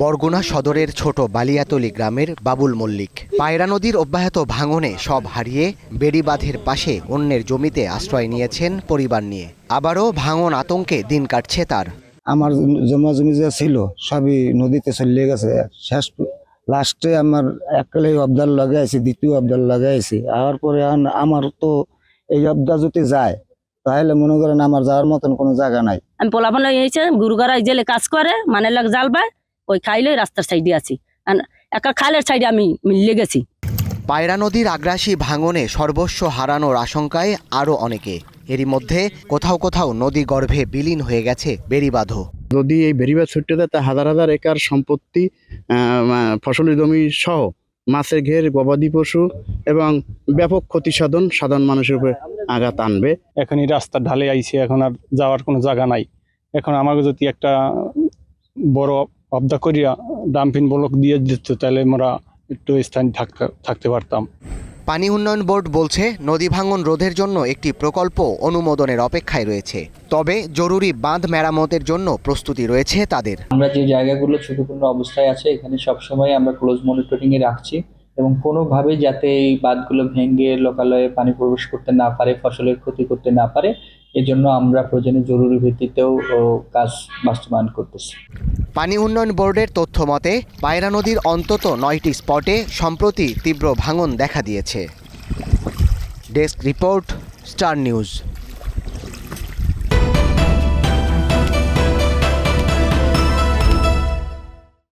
বরগুনা সদরের ছোট বালিয়াতলী গ্রামের বাবুল মল্লিক। পায়রা নদীর অব্যাহত ভাঙনে সব হারিয়ে বেড়িবাঁধের পাশে অন্যের জমিতে আশ্রয় নিয়েছেন পরিবার নিয়ে। আবারও ভাঙন আতঙ্কে দিন কাটছে তার। আমার জমা জমি যা ছিল সবই নদীতে চলে গেছে। শেষ লাস্টে আমার এককালে অবদার লাগাইছি, দ্বিতীয় অবদার লাগাইছি। আর পরে আমার তো এই অবদার যদি যায় তাহলে মনে করেন আমার যাওয়ার মতন কোনো জায়গা নাই। আমি পোলাপান হয়েছে গুরুগারা জেলে কাজ করে, মানে লাগ জাল পায়, ওই খাইলে রাস্তার সাইডে আছি, একটা খালের সাইডে আমি মিলে গেছি। পায়রা নদীর আগ্রাসী ভাঙনে সর্বস্ব হারানোর আশঙ্কায় আরও অনেকে। এরই মধ্যে কোথাও কোথাও নদী গর্ভে বিলীন হয়ে গেছে বেড়িবাঁধও। যদি এই বেড়িবাঁধ ছুটে দেয় তা হাজার হাজার একর সম্পত্তি, ফসলি জমি সহ মাছের ঘের, গবাদি পশু এবং ব্যাপক ক্ষতি সাধারণ মানুষের উপরে আঘাত আনবে। এখন এই রাস্তা ঢালে আইছে, এখন আর যাওয়ার কোনো জায়গা নাই। এখন আমাকে যদি একটা বড় অবদা করিয়া ডাম্পিং ব্লক দিয়ে দিত তাহলে আমরা একটু স্থান থাকতে পারতাম। পানি উন্নয়ন বোর্ড বলছে নদী ভাঙন রোধের জন্য একটি প্রকল্প অনুমোদনের অপেক্ষায় রয়েছে। তবে জরুরি বাঁধ মেরামতের জন্য প্রস্তুতি রয়েছে তাদের। আমরা যে জায়গাগুলো ঝুঁকিপূর্ণ অবস্থায় আছে এখানে সবসময় আমরা ক্লোজ মনিটরিংয়ে রাখছি এবং কোনোভাবে যাতে এই বাঁধগুলো ভেঙে লোকালয়ে পানি প্রবেশ করতে না পারে, ফসলের ক্ষতি করতে না পারে, এজন্য আমরা প্রয়োজনে জরুরি ভিত্তিতেও কাজ বাস্তবায়ন করতেছি। পানি উন্নয়ন বোর্ডের তথ্য মতে পায়রা নদীর অন্তত 9টি স্পটে সম্প্রতি তীব্র ভাঙন দেখা দিয়েছে। Desk report, star news.